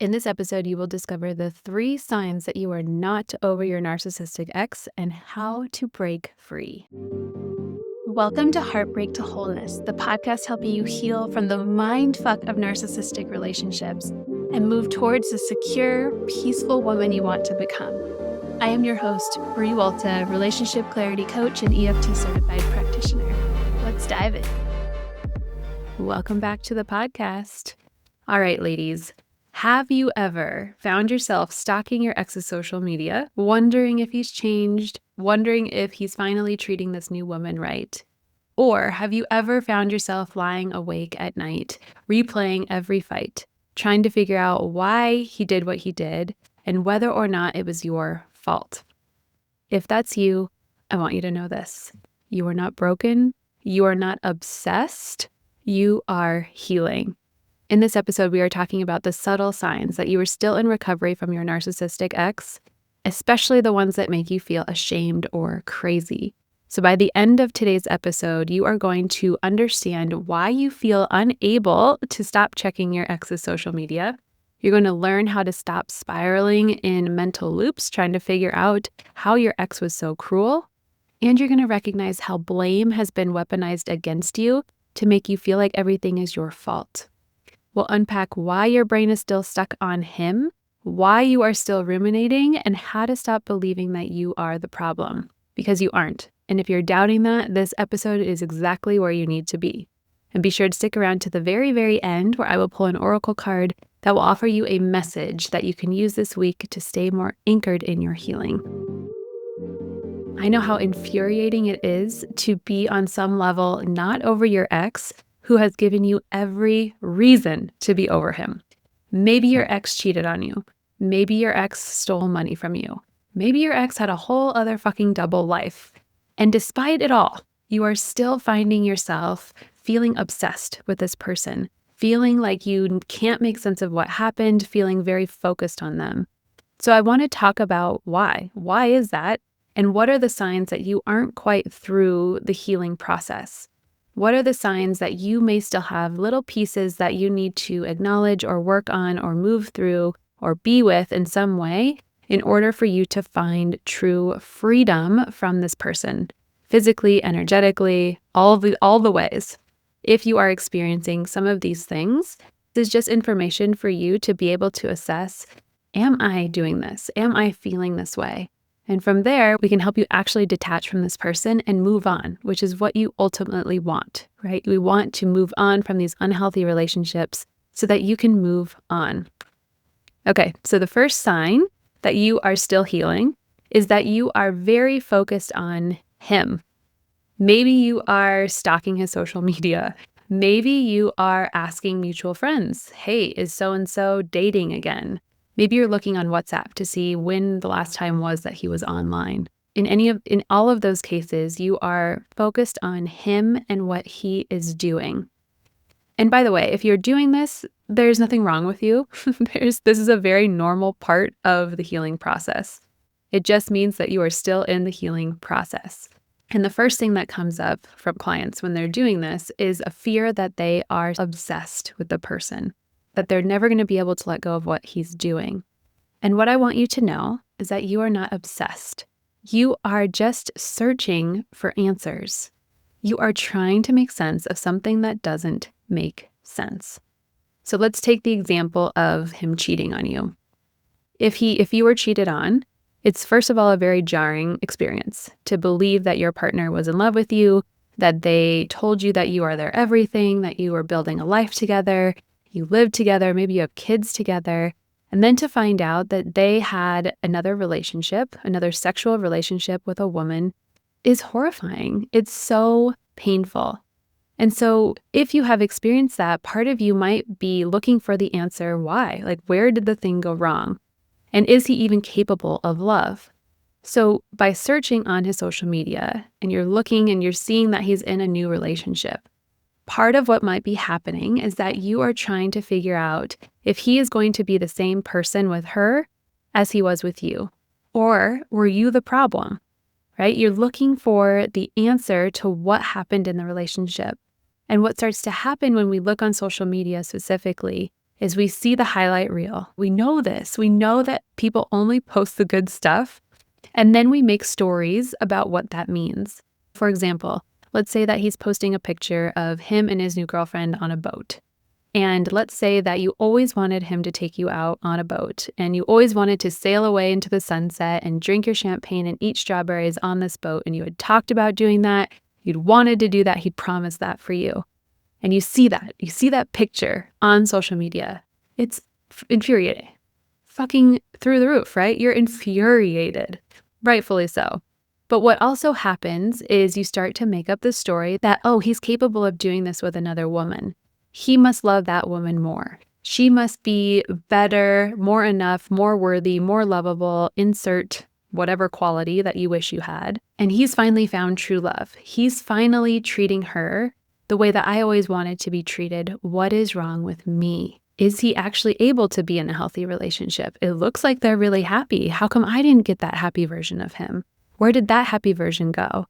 In this episode, you will discover the 3 signs that you are not over your narcissistic ex and how to break free. Welcome to Heartbreak to Wholeness, the podcast helping you heal from the mindfuck of narcissistic relationships and move towards the secure, peaceful woman you want to become. I am your host, Brie Walta, relationship clarity coach and EFT certified practitioner. Let's dive in. Welcome back to the podcast. All right, ladies. Have you ever found yourself stalking your ex's social media, wondering if he's changed, wondering if he's finally treating this new woman right? Or have you ever found yourself lying awake at night, replaying every fight, trying to figure out why he did what he did and whether or not it was your fault? If that's you, I want you to know this. You are not broken. You are not obsessed. You are healing. In this episode, we are talking about the subtle signs that you are still in recovery from your narcissistic ex, especially the ones that make you feel ashamed or crazy. So by the end of today's episode, you are going to understand why you feel unable to stop checking your ex's social media. You're going to learn how to stop spiraling in mental loops, trying to figure out how your ex was so cruel. And you're going to recognize how blame has been weaponized against you to make you feel like everything is your fault. We'll unpack why your brain is still stuck on him, why you are still ruminating, and how to stop believing that you are the problem, because you aren't. And if you're doubting that, this episode is exactly where you need to be. And be sure to stick around to the very, very end, where I will pull an oracle card that will offer you a message that you can use this week to stay more anchored in your healing. I know how infuriating it is to be on some level not over your ex, who has given you every reason to be over him. Maybe your ex cheated on you. Maybe your ex stole money from you. Maybe your ex had a whole other fucking double life. And despite it all, you are still finding yourself feeling obsessed with this person, feeling like you can't make sense of what happened, feeling very focused on them. So I want to talk about why. Why is that? And what are the signs that you aren't quite through the healing process? What are the signs that you may still have little pieces that you need to acknowledge or work on or move through or be with in some way in order for you to find true freedom from this person, physically, energetically, all the ways? If you are experiencing some of these things, this is just information for you to be able to assess, am I doing this? Am I feeling this way? And from there, we can help you actually detach from this person and move on, which is what you ultimately want, right? We want to move on from these unhealthy relationships so that you can move on. Okay, so the first sign that you are still healing is that you are very focused on him. Maybe you are stalking his social media. Maybe you are asking mutual friends, hey, is so-and-so dating again? Maybe you're looking on WhatsApp to see when the last time was that he was online. In all of those cases, you are focused on him and what he is doing. And by the way, if you're doing this, there's nothing wrong with you. This is a very normal part of the healing process. It just means that you are still in the healing process. And the first thing that comes up from clients when they're doing this is a fear that they are obsessed with the person, that they're never going to be able to let go of what he's doing. And what I want you to know is that you are not obsessed. You are just searching for answers. You are trying to make sense of something that doesn't make sense. So let's take the example of him cheating on you. If you were cheated on, it's first of all a very jarring experience to believe that your partner was in love with you, that they told you that you are their everything, that you were building a life together, you live together, maybe you have kids together, and then to find out that they had another relationship, another sexual relationship with a woman is horrifying. It's so painful. And so if you have experienced that, part of you might be looking for the answer why. Like, where did the thing go wrong? And is he even capable of love? So by searching on his social media and you're looking and you're seeing that he's in a new relationship, part of what might be happening is that you are trying to figure out if he is going to be the same person with her as he was with you, or were you the problem, right? You're looking for the answer to what happened in the relationship. And what starts to happen when we look on social media specifically is we see the highlight reel. We know this. We know that people only post the good stuff, and then we make stories about what that means. For example, let's say that he's posting a picture of him and his new girlfriend on a boat. And let's say that you always wanted him to take you out on a boat, and you always wanted to sail away into the sunset and drink your champagne and eat strawberries on this boat. And you had talked about doing that. You'd wanted to do that. He'd promised that for you. And you see that picture on social media. It's infuriating. Fucking through the roof, right? You're infuriated. Rightfully so. But what also happens is you start to make up the story that, oh, he's capable of doing this with another woman. He must love that woman more. She must be better, more enough, more worthy, more lovable, insert whatever quality that you wish you had. And he's finally found true love. He's finally treating her the way that I always wanted to be treated. What is wrong with me? Is he actually able to be in a healthy relationship? It looks like they're really happy. How come I didn't get that happy version of him? Where did that happy version go?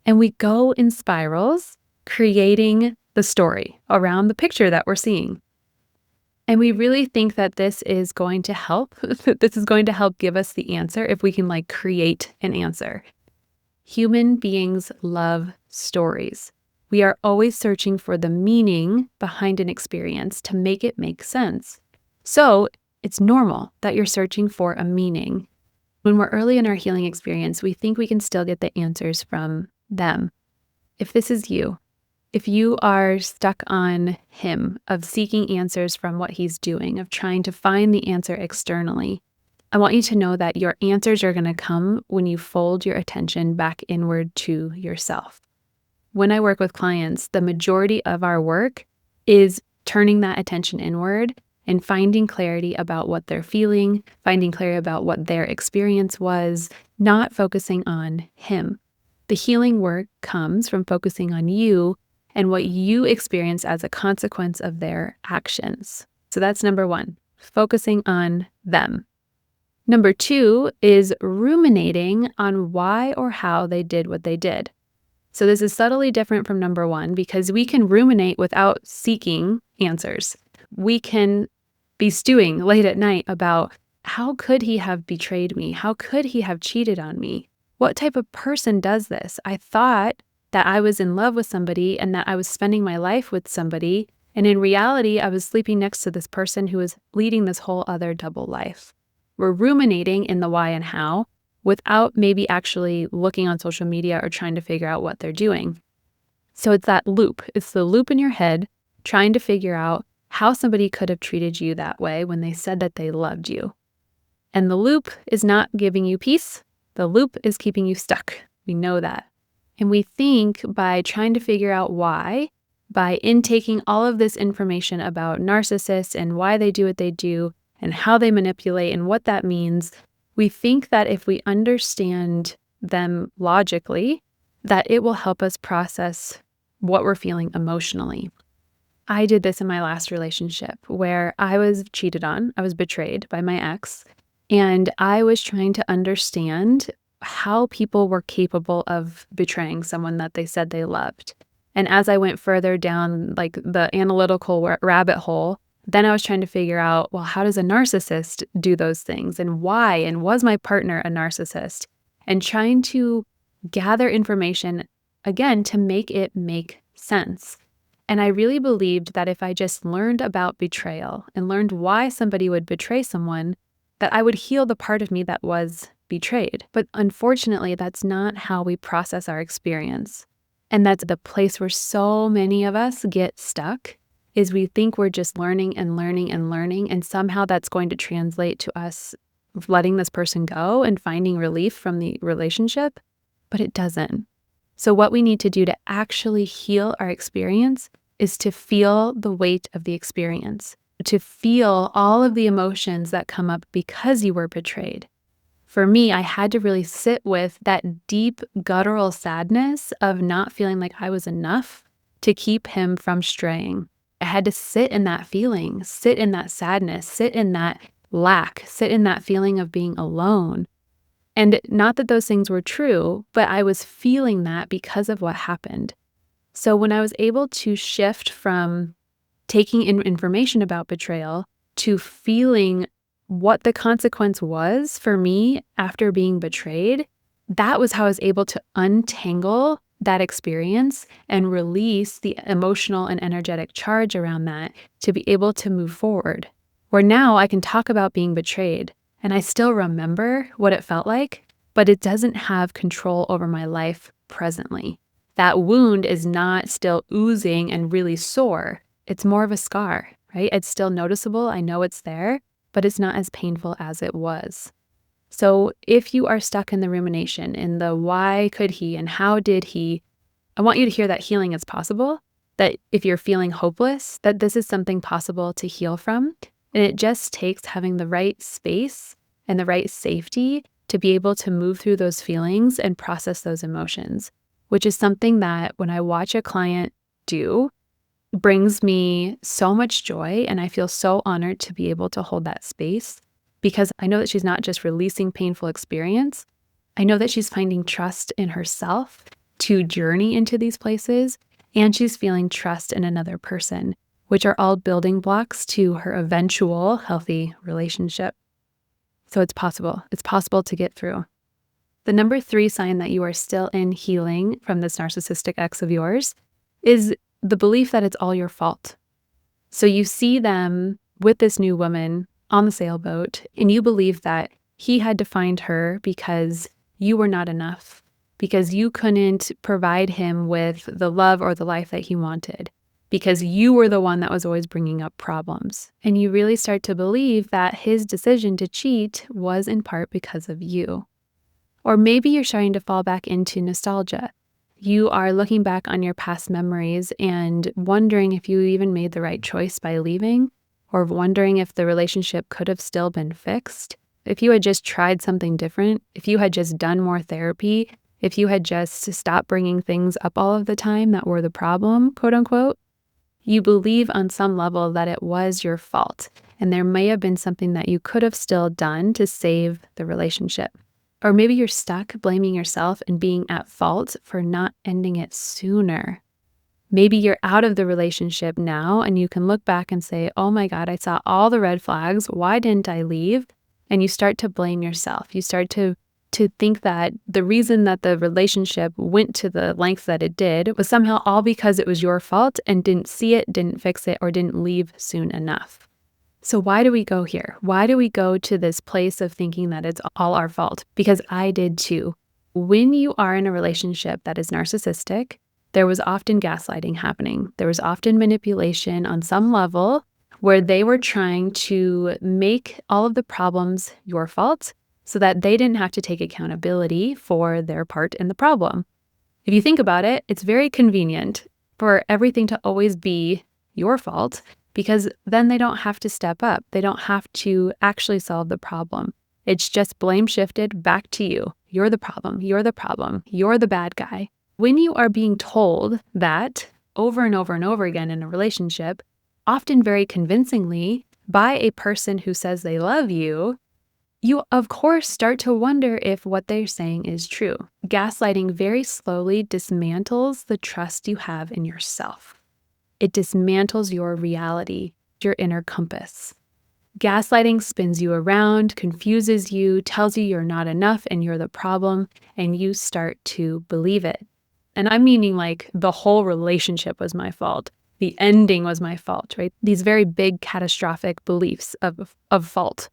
And we go in spirals, creating the story around the picture that we're seeing. And we really think that this is going to help. This is going to help give us the answer if we can create an answer. Human beings love stories. We are always searching for the meaning behind an experience to make it make sense. So it's normal that you're searching for a meaning. When we're early in our healing experience, we think we can still get the answers from them. If this is you, if you are stuck on him, of seeking answers from what he's doing, of trying to find the answer externally, I want you to know that your answers are going to come when you fold your attention back inward to yourself. When I work with clients, the majority of our work is turning that attention inward and finding clarity about what they're feeling, finding clarity about what their experience was, not focusing on him. The healing work comes from focusing on you and what you experience as a consequence of their actions. So that's number one, focusing on them. Number two is ruminating on why or how they did what they did. So this is subtly different from number one because we can ruminate without seeking answers. We can be stewing late at night about how could he have betrayed me? How could he have cheated on me? What type of person does this? I thought that I was in love with somebody and that I was spending my life with somebody. And in reality, I was sleeping next to this person who was leading this whole other double life. We're ruminating in the why and how without maybe actually looking on social media or trying to figure out what they're doing. So it's that loop. It's the loop in your head trying to figure out how somebody could have treated you that way when they said that they loved you. And the loop is not giving you peace. The loop is keeping you stuck. We know that. And we think by trying to figure out why, by intaking all of this information about narcissists and why they do what they do and how they manipulate and what that means, we think that if we understand them logically, that it will help us process what we're feeling emotionally. I did this in my last relationship where I was cheated on. I was betrayed by my ex, and I was trying to understand how people were capable of betraying someone that they said they loved. And as I went further down the analytical rabbit hole, then I was trying to figure out, well, how does a narcissist do those things and why? And was my partner a narcissist? And trying to gather information, again, to make it make sense. And I really believed that if I just learned about betrayal and learned why somebody would betray someone, that I would heal the part of me that was betrayed. But unfortunately, that's not how we process our experience. And that's the place where so many of us get stuck, is we think we're just learning and learning and learning, and somehow that's going to translate to us letting this person go and finding relief from the relationship, but it doesn't. So what we need to do to actually heal our experience is to feel the weight of the experience, to feel all of the emotions that come up because you were betrayed. For me, I had to really sit with that deep guttural sadness of not feeling like I was enough to keep him from straying. I had to sit in that feeling, sit in that sadness, sit in that lack, sit in that feeling of being alone. And not that those things were true, but I was feeling that because of what happened. So when I was able to shift from taking in information about betrayal to feeling what the consequence was for me after being betrayed, that was how I was able to untangle that experience and release the emotional and energetic charge around that to be able to move forward. Where now I can talk about being betrayed and I still remember what it felt like, but it doesn't have control over my life presently. That wound is not still oozing and really sore. It's more of a scar, right? It's still noticeable. I know it's there, but it's not as painful as it was. So if you are stuck in the rumination, in the why could he and how did he, I want you to hear that healing is possible, that if you're feeling hopeless, that this is something possible to heal from. And it just takes having the right space and the right safety to be able to move through those feelings and process those emotions, which is something that when I watch a client do, brings me so much joy. And I feel so honored to be able to hold that space because I know that she's not just releasing painful experience. I know that she's finding trust in herself to journey into these places, and she's feeling trust in another person, which are all building blocks to her eventual healthy relationship. So it's possible. It's possible to get through. The number 3 sign that you are still in healing from this narcissistic ex of yours is the belief that it's all your fault. So you see them with this new woman on the sailboat, and you believe that he had to find her because you were not enough, because you couldn't provide him with the love or the life that he wanted, because you were the one that was always bringing up problems. And you really start to believe that his decision to cheat was in part because of you. Or maybe you're starting to fall back into nostalgia. You are looking back on your past memories and wondering if you even made the right choice by leaving, or wondering if the relationship could have still been fixed. If you had just tried something different, if you had just done more therapy, if you had just stopped bringing things up all of the time that were the problem, quote unquote, you believe on some level that it was your fault, and there may have been something that you could have still done to save the relationship. Or maybe you're stuck blaming yourself and being at fault for not ending it sooner. Maybe you're out of the relationship now and you can look back and say, oh my God, I saw all the red flags. Why didn't I leave? And you start to blame yourself. You start to think that the reason that the relationship went to the length that it did was somehow all because it was your fault and didn't see it, didn't fix it, or didn't leave soon enough. So why do we go here? Why do we go to this place of thinking that it's all our fault? Because I did too. When you are in a relationship that is narcissistic, there was often gaslighting happening. There was often manipulation on some level where they were trying to make all of the problems your fault so that they didn't have to take accountability for their part in the problem. If you think about it, it's very convenient for everything to always be your fault because then they don't have to step up. They don't have to actually solve the problem. It's just blame shifted back to you. You're the problem. You're the problem. You're the bad guy. When you are being told that over and over and over again in a relationship, often very convincingly by a person who says they love you, you of course start to wonder if what they're saying is true. Gaslighting very slowly dismantles the trust you have in yourself. It dismantles your reality, your inner compass. Gaslighting spins you around, confuses you, tells you you're not enough and you're the problem, and you start to believe it. And I'm meaning like the whole relationship was my fault. The ending was my fault, right? These very big catastrophic beliefs of fault.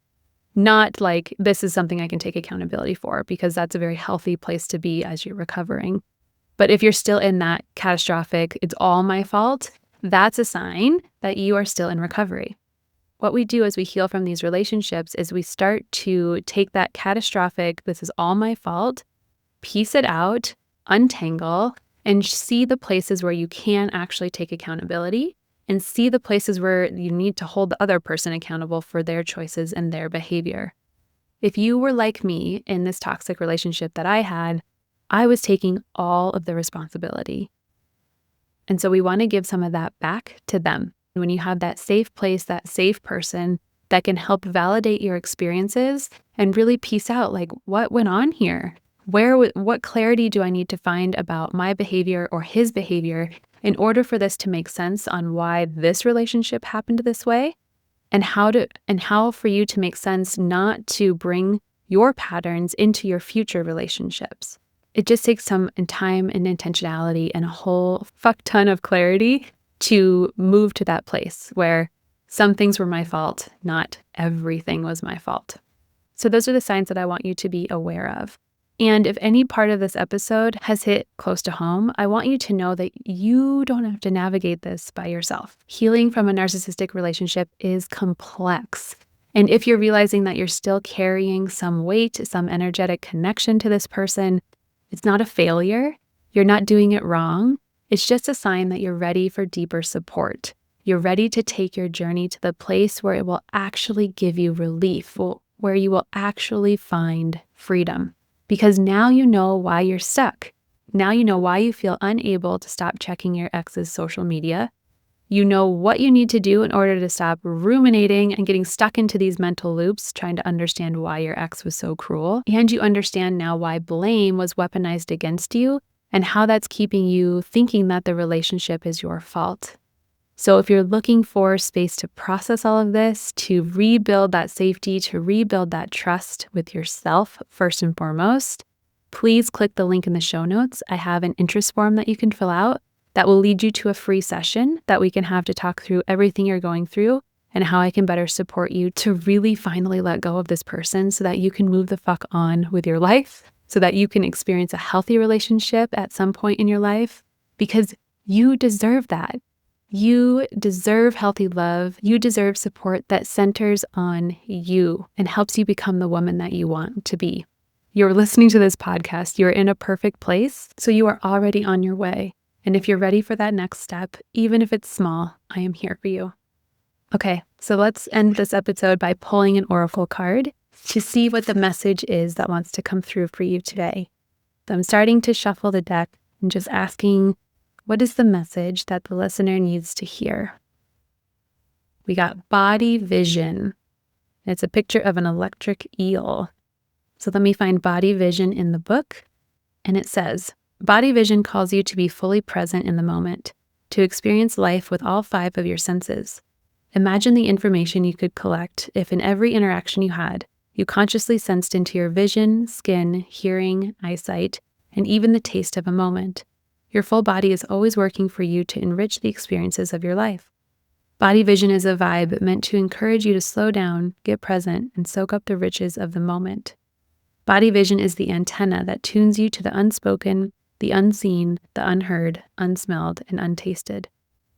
Not like this is something I can take accountability for, because that's a very healthy place to be as you're recovering. But if you're still in that catastrophic, it's all my fault, that's a sign that you are still in recovery. What we do as we heal from these relationships is we start to take that catastrophic, this is all my fault, piece it out, untangle, and see the places where you can actually take accountability and see the places where you need to hold the other person accountable for their choices and their behavior. If you were like me in this toxic relationship that I had, I was taking all of the responsibility. And so we want to give some of that back to them. When you have that safe place, that safe person that can help validate your experiences and really piece out like what went on here? What clarity do I need to find about my behavior or his behavior in order for this to make sense on why this relationship happened this way? and how for you to make sense not to bring your patterns into your future relationships. It just takes some time and intentionality and a whole fuck ton of clarity to move to that place where some things were my fault, not everything was my fault. So those are the signs that I want you to be aware of. And if any part of this episode has hit close to home, I want you to know that you don't have to navigate this by yourself. Healing from a narcissistic relationship is complex. And if you're realizing that you're still carrying some weight, some energetic connection to this person, it's not a failure. You're not doing it wrong. It's just a sign that you're ready for deeper support. You're ready to take your journey to the place where it will actually give you relief, where you will actually find freedom. Because now you know why you're stuck. Now you know why you feel unable to stop checking your ex's social media. You know what you need to do in order to stop ruminating and getting stuck into these mental loops, trying to understand why your ex was so cruel. And you understand now why blame was weaponized against you and how that's keeping you thinking that the relationship is your fault. So if you're looking for space to process all of this, to rebuild that safety, to rebuild that trust with yourself first and foremost, please click the link in the show notes. I have an interest form that you can fill out that will lead you to a free session that we can have to talk through everything you're going through and how I can better support you to really finally let go of this person so that you can move the fuck on with your life, so that you can experience a healthy relationship at some point in your life, because you deserve that. You deserve healthy love. You deserve support that centers on you and helps you become the woman that you want to be. You're listening to this podcast. You're in a perfect place, so you are already on your way. And if you're ready for that next step, even if it's small, I am here for you. Okay, so let's end this episode by pulling an oracle card to see what the message is that wants to come through for you today. So I'm starting to shuffle the deck and just asking, what is the message that the listener needs to hear? We got body vision. It's a picture of an electric eel. So let me find body vision in the book. And it says, body vision calls you to be fully present in the moment, to experience life with all 5 of your senses. Imagine the information you could collect if in every interaction you had, you consciously sensed into your vision, skin, hearing, eyesight, and even the taste of a moment. Your full body is always working for you to enrich the experiences of your life. Body vision is a vibe meant to encourage you to slow down, get present, and soak up the riches of the moment. Body vision is the antenna that tunes you to the unspoken, the unseen, the unheard, unsmelled, and untasted.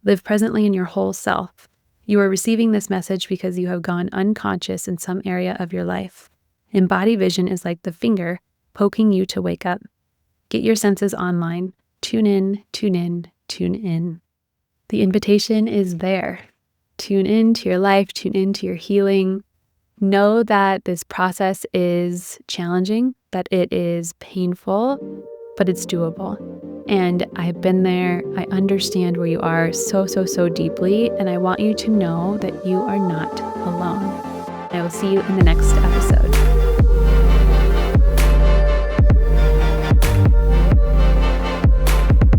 Live presently in your whole self. You are receiving this message because you have gone unconscious in some area of your life. And body vision is like the finger poking you to wake up. Get your senses online. Tune in, tune in, tune in. The invitation is there. Tune in to your life, tune in to your healing. Know that this process is challenging, that it is painful, but it's doable. And I've been there. I understand where you are so deeply. And I want you to know that you are not alone. I will see you in the next episode.